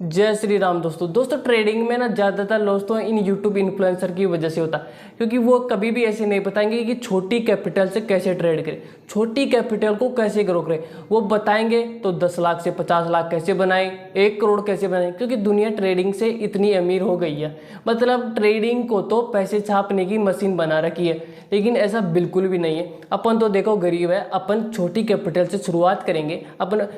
जय श्री राम दोस्तों ट्रेडिंग में ना ज़्यादातर लॉस तो इन यूट्यूब इन्फ्लुएंसर की वजह से होता है, क्योंकि वो कभी भी ऐसे नहीं बताएंगे कि छोटी कैपिटल से कैसे ट्रेड करें, छोटी कैपिटल को कैसे ग्रो करें। वो बताएंगे तो 10 लाख से 50 लाख कैसे बनाएं, 1 करोड़ कैसे बनाएं, क्योंकि दुनिया ट्रेडिंग से इतनी अमीर हो गई है। मतलब ट्रेडिंग को तो पैसे छापने की मशीन बना रखी है, लेकिन ऐसा बिल्कुल भी नहीं है। अपन तो देखो गरीब है, अपन छोटी कैपिटल से शुरुआत करेंगे। अपन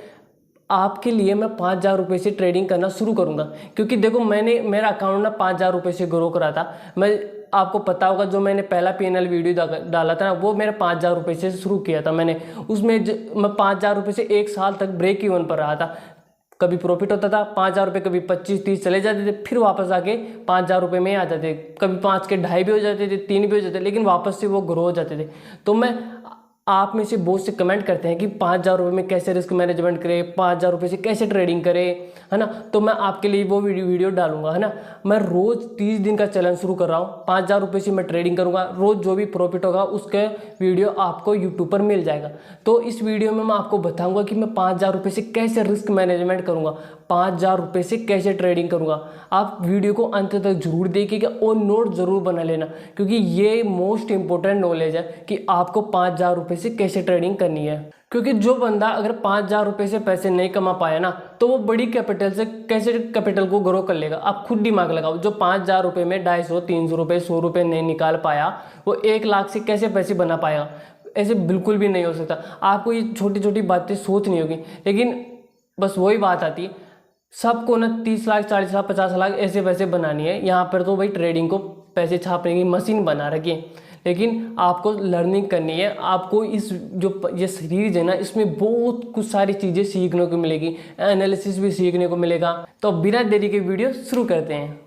आपके लिए मैं 5,000 रुपये से ट्रेडिंग करना शुरू करूंगा, क्योंकि देखो मैंने मेरा अकाउंट ना 5,000 रुपये से ग्रो करा था। मैं आपको पता होगा जो मैंने पहला पीएनएल वीडियो डाला था ना, वो मेरे 5,000 रुपये से शुरू किया था मैंने। उसमें मैं 5,000 रुपये से 1 साल तक ब्रेक इवन पर रहा था। कभी प्रॉफिट होता था 5,000 रुपये, कभी 25-30 चले जाते थे, फिर वापस आके 5,000 रुपये में आ जाते थे। कभी 5 के 2.5 भी हो जाते थे, 3 भी हो जाते थे, लेकिन वापस से वो ग्रो हो जाते थे। तो मैं आप में से बहुत से कमेंट करते हैं कि 5,000 रुपये में कैसे रिस्क मैनेजमेंट करें, 5,000 रुपये से कैसे ट्रेडिंग करें, है ना। तो मैं आपके लिए वो वीडियो डालूंगा, है ना। मैं रोज़ 30 दिन का चैलेंज शुरू कर रहा हूँ। 5,000 रुपये से मैं ट्रेडिंग करूँगा, रोज़ जो भी प्रॉफिट होगा उसके वीडियो आपको यूट्यूब पर मिल जाएगा। तो इस वीडियो में मैं आपको बताऊँगा कि मैं 5,000 रुपये से कैसे रिस्क मैनेजमेंट करूँगा, 5,000 रुपये से कैसे ट्रेडिंग करूँगा। आप वीडियो को अंत तक जरूर देखिएगा और नोट जरूर बना लेना, क्योंकि ये मोस्ट इंपॉर्टेंट नॉलेज है कि आपको 5,000 रुपये से कैसे ट्रेडिंग करनी है। क्योंकि जो बंदा अगर 5,000 रुपये से पैसे नहीं कमा पाया ना, तो वो बड़ी कैपिटल से कैसे कैपिटल को ग्रो कर लेगा। आप खुद दिमाग लगाओ, जो 5,000 रुपये में 250, 300 रुपये, 100 रुपये नहीं निकाल पाया, वो 1 लाख से कैसे पैसे बना पाएगा। ऐसे बिल्कुल भी नहीं हो सकता। आपको ये छोटी छोटी बातें सोचनी होगी, लेकिन बस वही बात आती है, सबको ना 30 लाख, 40 लाख, 50 लाख ऐसे पैसे बनानी है। यहाँ पर तो भाई ट्रेडिंग को पैसे छापने की मशीन बना रखी है, लेकिन आपको लर्निंग करनी है। आपको इस जो ये सीरीज है ना, इसमें बहुत कुछ सारी चीज़ें सीखने को मिलेगी, एनालिसिस भी सीखने को मिलेगा। तो बिना देरी के वीडियो शुरू करते हैं।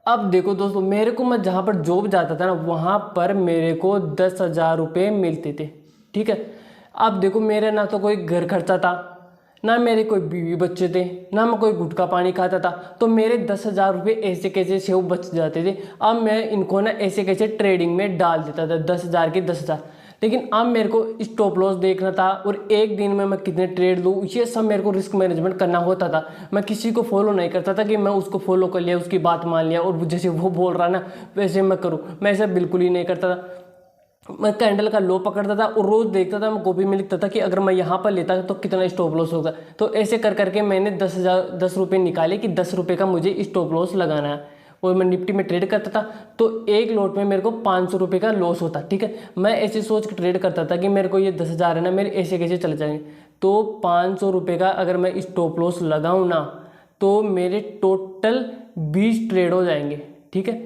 अब देखो दोस्तों, मेरे को मैं जहाँ पर जॉब जाता था ना, वहाँ पर मेरे को 10,000 रुपये मिलते थे, ठीक है। अब देखो मेरे ना तो कोई घर खर्चा था, ना मेरे कोई बीवी बच्चे थे, ना मैं कोई गुटखा पानी खाता था। तो मेरे 10,000 रुपये ऐसे कैसे से वो बच जाते थे। अब मैं इनको ना ऐसे कैसे ट्रेडिंग में डाल देता था, 10,000 के 10,000। लेकिन अब मेरे को स्टॉप लॉस देखना था और एक दिन में मैं कितने ट्रेड लूँ, ये सब मेरे को रिस्क मैनेजमेंट करना होता था। मैं किसी को फॉलो नहीं करता था कि मैं उसको फॉलो कर लिया, उसकी बात मान लिया और जैसे वो बोल रहा ना वैसे मैं करूँ। मैं ऐसा बिल्कुल ही नहीं करता था। मैं कैंडल का लो पकड़ता था और रोज़ देखता था, मैं कॉपी में लिखता था कि अगर मैं यहाँ पर लेता तो कितना स्टॉप लॉस होगा। तो ऐसे कर करके मैंने 10 रुपये निकाले कि 10 रुपये का मुझे स्टॉप लॉस लगाना है। और मैं निफ्टी में ट्रेड करता था, तो एक लॉट में मेरे को 500 रुपये का लॉस होता, ठीक है। मैं ऐसे सोच के ट्रेड करता था कि मेरे को ये 10,000 है ना, मेरे ऐसे कैसे चले जाएंगे। तो 500 रुपये का अगर मैं स्टॉप लॉस लगाऊँ ना, तो मेरे टोटल 20 ट्रेड हो जाएंगे, ठीक है।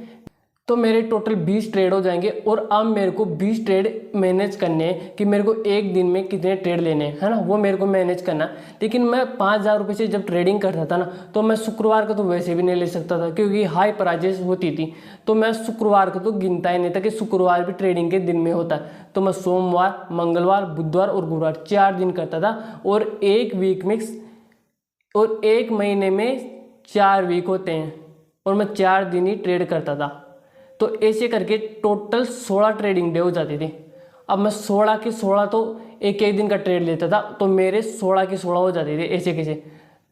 तो मेरे टोटल 20 ट्रेड हो जाएंगे। और अब मेरे को 20 ट्रेड मैनेज करने हैं कि मेरे को एक दिन में कितने ट्रेड लेने हैं, है ना, वो मेरे को मैनेज करना। लेकिन मैं 5,000 रुपये से जब ट्रेडिंग करता था ना, तो मैं शुक्रवार को तो वैसे भी नहीं ले सकता था, क्योंकि हाई प्राइजेस होती थी। तो मैं शुक्रवार को तो गिनता ही नहीं था कि शुक्रवार भी ट्रेडिंग के दिन में होता है। तो मैं सोमवार, मंगलवार, बुधवार और गुरुवार 4 दिन करता था। और एक वीक में और एक महीने में 4 वीक होते हैं, और मैं 4 दिन ही ट्रेड करता था। तो ऐसे करके टोटल 16 ट्रेडिंग डे हो जाती थी। अब मैं 16 के 16 तो एक एक दिन का ट्रेड लेता था, तो मेरे 16 के 16 हो जाते थे ऐसे कैसे।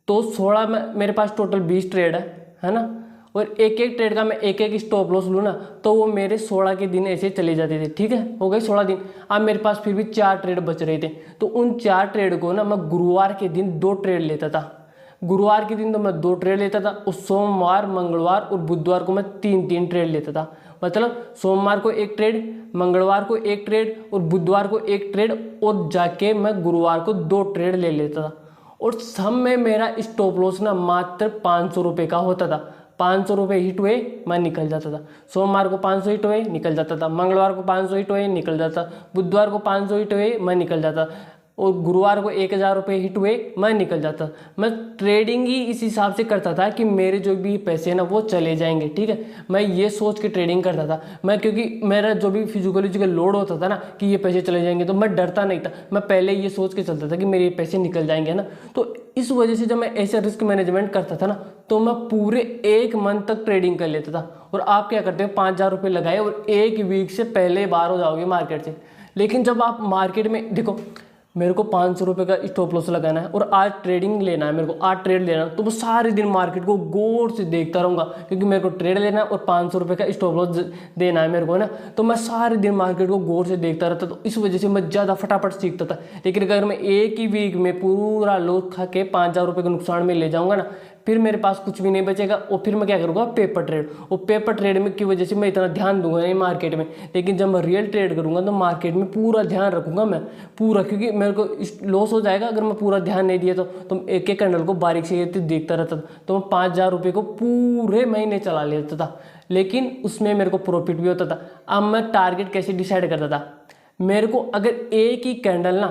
तो 16 में मेरे पास टोटल 20 ट्रेड है ना। और एक एक ट्रेड का मैं एक एक स्टॉप लॉस लूँ ना, तो वो मेरे 16 के दिन ऐसे चले जाते थे, ठीक है। हो गए 16 दिन। अब मेरे पास फिर भी 4 ट्रेड बच रहे थे। तो उन 4 ट्रेड को ना मैं गुरुवार के दिन 2 ट्रेड लेता था। गुरुवार के दिन तो मैं 2 ट्रेड लेता था, और सोमवार, मंगलवार और बुधवार को मैं 3 ट्रेड लेता था। मतलब सोमवार को 1 ट्रेड, मंगलवार को 1 ट्रेड और बुधवार को 1 ट्रेड, और जाके मैं गुरुवार को 2 ट्रेड ले लेता था। और सब में मेरा स्टॉप लॉस ना मात्र 500 रुपये का होता था। 500 रुपये हिट हुए मैं निकल जाता था। सोमवार को 500 हिट हुए निकल जाता था, मंगलवार को 500 हिट हुए निकल जाता, बुधवार को 500 हिट हुए मैं निकल जाता, और गुरुवार को 1,000 रुपये हिट हुए मैं निकल जाता। मैं ट्रेडिंग ही इस हिसाब से करता था कि मेरे जो भी पैसे हैं ना वो चले जाएंगे, ठीक है। मैं ये सोच के ट्रेडिंग करता था। मैं क्योंकि मेरा जो भी फिजियोलॉजिकल लोड होता था ना कि ये पैसे चले जाएंगे, तो मैं डरता नहीं था। मैं पहले ये सोच के चलता था कि मेरे पैसे निकल जाएंगे ना। तो इस वजह से जब मैं ऐसे रिस्क मैनेजमेंट करता था ना, तो मैं पूरे 1 मंथ तक ट्रेडिंग कर लेता था। और आप क्या करते हो, 5,000 रुपये लगाए और 1 वीक से पहले बाहर हो जाओगे मार्केट से। लेकिन जब आप मार्केट में देखो, मेरे को 500 रुपये का स्टॉप लॉस लगाना है और आज ट्रेडिंग लेना है, मेरे को आज ट्रेड लेना है, तो मैं सारे दिन मार्केट को गौर से देखता रहूँगा, क्योंकि मेरे को ट्रेड लेना है और 500 रुपये का स्टॉप लॉस देना है मेरे को, है ना। तो मैं सारे दिन मार्केट को गौर से देखता रहता, तो इस वजह से मैं ज़्यादा फटाफट सीखता था। लेकिन अगर मैं एक ही वीक में पूरा लॉस खा के 5,000 रुपये के नुकसान में ले जाऊँगा ना, फिर मेरे पास कुछ भी नहीं बचेगा और फिर मैं क्या करूँगा, पेपर ट्रेड। और पेपर ट्रेड में की वजह से मैं इतना ध्यान दूंगा नहीं मार्केट में, लेकिन जब मैं रियल ट्रेड करूँगा तो मार्केट में पूरा ध्यान रखूँगा मैं पूरा, क्योंकि मेरे को लॉस हो जाएगा अगर मैं पूरा ध्यान नहीं दिया तो एक एक कैंडल को बारीक से देखता रहता था। तो मैं 5,000 रुपये को पूरे महीने चला लेता था, लेकिन उसमें मेरे को प्रॉफिट भी होता था। अब मैं टारगेट कैसे डिसाइड करता था, मेरे को अगर एक ही कैंडल ना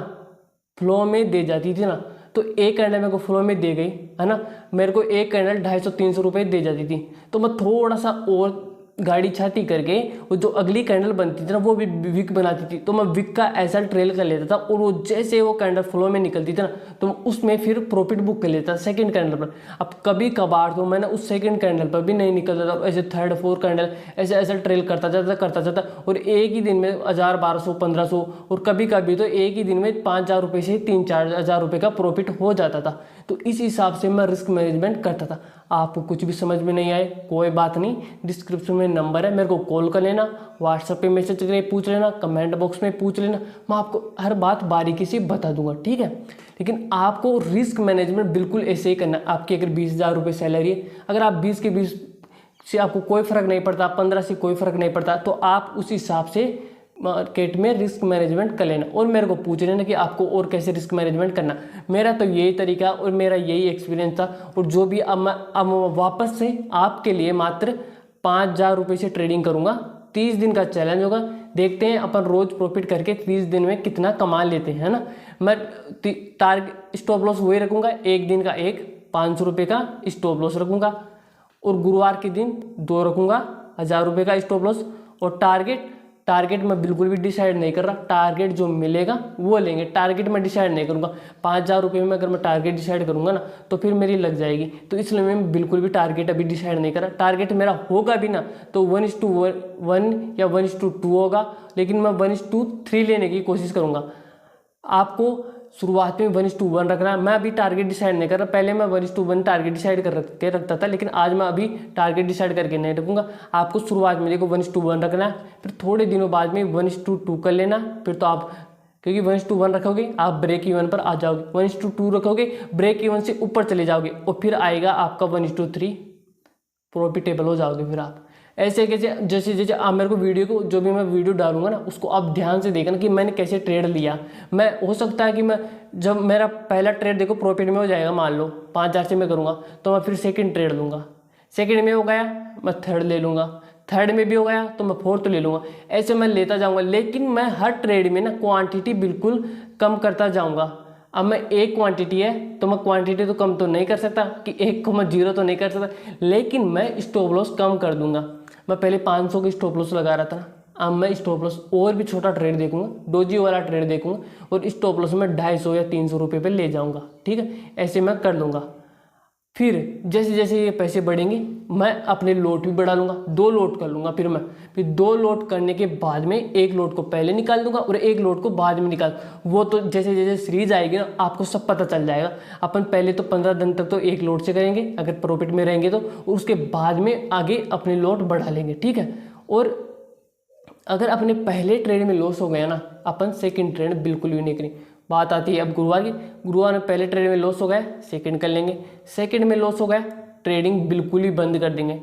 फ्लो में दे जाती थी ना, तो एक कैंडल मेरे को फ्लो में दे गई, है ना, मेरे को एक कैंडल 250-300 रुपये दे जाती थी, तो मैं थोड़ा सा और गाड़ी छाती करके वो जो अगली कैंडल बनती थी ना वो भी विक बनाती थी, तो मैं विक का ऐसा ट्रेल कर लेता था। और वो जैसे वो कैंडल फ्लो में निकलती थी ना, तो उसमें फिर प्रॉफिट बुक कर लेता सेकंड कैंडल पर। अब कभी कभार तो मैंने उस सेकंड कैंडल पर भी नहीं निकलता था, ऐसे थर्ड फोर्थ कैंडल ऐसे ट्रेल करता जाता, और एक ही दिन में 1,000, 1,200, 1,500 और कभी कभी तो एक ही दिन में 5,000 रुपये से 3-4 हज़ार रुपये का प्रॉफिट हो जाता था। तो इस हिसाब से मैं रिस्क मैनेजमेंट करता था। आपको कुछ भी समझ में नहीं आए कोई बात नहीं, डिस्क्रिप्शन में नंबर है, मेरे को कॉल कर लेना, व्हाट्सएप पे मैसेज करके पूछ लेना, कमेंट बॉक्स में पूछ लेना, मैं आपको हर बात बारीकी से बता दूंगा, ठीक है। लेकिन आपको रिस्क मैनेजमेंट बिल्कुल ऐसे ही करना है। आपकी अगर 20,000 रुपये सैलरी है, अगर आप 20 के 20 से आपको कोई फ़र्क नहीं पड़ता, 15 से कोई फ़र्क नहीं पड़ता, तो आप उस हिसाब से मार्केट में रिस्क मैनेजमेंट कर लेना और मेरे को पूछ लेना कि आपको और कैसे रिस्क मैनेजमेंट करना। मेरा तो यही तरीका और मेरा यही एक्सपीरियंस था। और जो भी अब वापस से आपके लिए मात्र 5,000 रुपये से ट्रेडिंग करूँगा। 30 दिन का चैलेंज होगा, देखते हैं अपन रोज़ प्रॉफिट करके 30 दिन में कितना कमा लेते हैं, है ना। मैं टारगेट स्टॉप लॉस वही रखूँगा, एक दिन का 500 रुपये का स्टॉप लॉस रखूँगा, और गुरुवार के दिन 2 रखूँगा 1,000 रुपये का स्टॉप लॉस। और टारगेट मैं बिल्कुल भी डिसाइड नहीं कर रहा, टारगेट जो मिलेगा वो लेंगे, टारगेट मैं डिसाइड नहीं करूँगा। 5,000 रुपये में अगर मैं टारगेट डिसाइड करूँगा ना, तो फिर मेरी लग जाएगी, तो इसलिए मैं बिल्कुल भी टारगेट अभी डिसाइड नहीं कर रहा। टारगेट मेरा होगा भी ना तो 1:1 या 1:2 होगा, लेकिन मैं 1:3 लेने की कोशिश करूँगा। आपको शुरुआत में 1:1 रखना है। मैं अभी टारगेट डिसाइड नहीं कर रहा, पहले मैं 1:1 टारगेट डिसाइड कर रखता था, लेकिन आज मैं अभी टारगेट डिसाइड करके नहीं रखूँगा। आपको शुरुआत में देखो 1:1 रखना है, फिर थोड़े दिनों बाद में 1:2 कर लेना, फिर तो आप क्योंकि 1:1 रखोगे आप ब्रेक इवन पर आ जाओगे, 1:2 रखोगे ब्रेक इवन से ऊपर चले जाओगे, और फिर आएगा आपका 1:3 प्रॉफिटेबल हो जाओगे फिर आप। ऐसे कैसे जैसे जैसे आप मेरे को वीडियो को जो भी मैं वीडियो डालूंगा ना, उसको आप ध्यान से देखना कि मैंने कैसे ट्रेड लिया। मैं हो सकता है कि मैं जब मेरा पहला ट्रेड देखो प्रॉफिट में हो जाएगा, मान लो 5,000 से मैं करूँगा, तो मैं फिर सेकंड ट्रेड लूँगा, सेकंड में हो गया मैं थर्ड ले लूँगा, थर्ड में भी हो गया तो मैं फोर्थ ले लूँगा, ऐसे मैं लेता जाऊँगा। लेकिन मैं हर ट्रेड में ना क्वान्टिटी बिल्कुल कम करता जाऊँगा। अब मैं एक क्वांटिटी है तो मैं क्वांटिटी तो कम तो नहीं कर सकता कि 1 को मैं 0 तो नहीं कर सकता, लेकिन मैं स्टॉप लॉस कम कर दूंगा। मैं पहले 500 की स्टॉप लॉस लगा रहा था, अब मैं स्टॉप लॉस और भी छोटा ट्रेड देखूंगा, डोजी वाला ट्रेड देखूंगा, और स्टॉप लॉस में 250 या 300 रुपये पे ले जाऊंगा, ठीक है। ऐसे मैं कर लूँगा। फिर जैसे जैसे ये पैसे बढ़ेंगे मैं अपने लोट भी बढ़ा लूँगा, 2 लोट कर लूँगा। फिर 2 लोट करने के बाद में 1 लोट को पहले निकाल दूंगा और 1 लोट को बाद में निकाल, वो तो जैसे जैसे सीरीज आएगी ना आपको सब पता चल जाएगा। अपन पहले तो 15 दिन तक तो 1 लोट से करेंगे अगर प्रॉफिट में रहेंगे तो, उसके बाद में आगे अपने लोट बढ़ा लेंगे, ठीक है। और अगर अपने पहले ट्रेड में लॉस हो गया ना, अपन सेकेंड ट्रेड बिल्कुल भी नहीं करें। बात आती है अब गुरुवार की, गुरुवार में पहले ट्रेड में लॉस हो गया सेकंड कर लेंगे, सेकंड में लॉस हो गया ट्रेडिंग बिल्कुल ही बंद कर देंगे।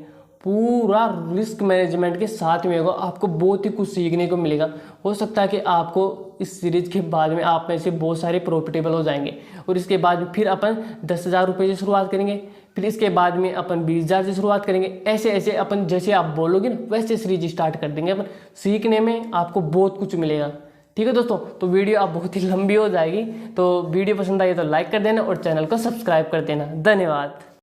पूरा रिस्क मैनेजमेंट के साथ में होगा, आपको बहुत ही कुछ सीखने को मिलेगा। हो सकता है कि आपको इस सीरीज के बाद में आप में से बहुत सारे प्रॉफिटेबल हो जाएंगे, और इसके बाद फिर अपन 10,000 रुपये से शुरुआत करेंगे, फिर इसके बाद में अपन 20,000 से शुरुआत करेंगे। ऐसे ऐसे अपन जैसे आप बोलोगे ना वैसे सीरीज स्टार्ट कर देंगे अपन। सीखने में आपको बहुत कुछ मिलेगा, ठीक है दोस्तों। तो वीडियो आप बहुत ही लंबी हो जाएगी, तो वीडियो पसंद आई तो लाइक कर देना और चैनल को सब्सक्राइब कर देना। धन्यवाद।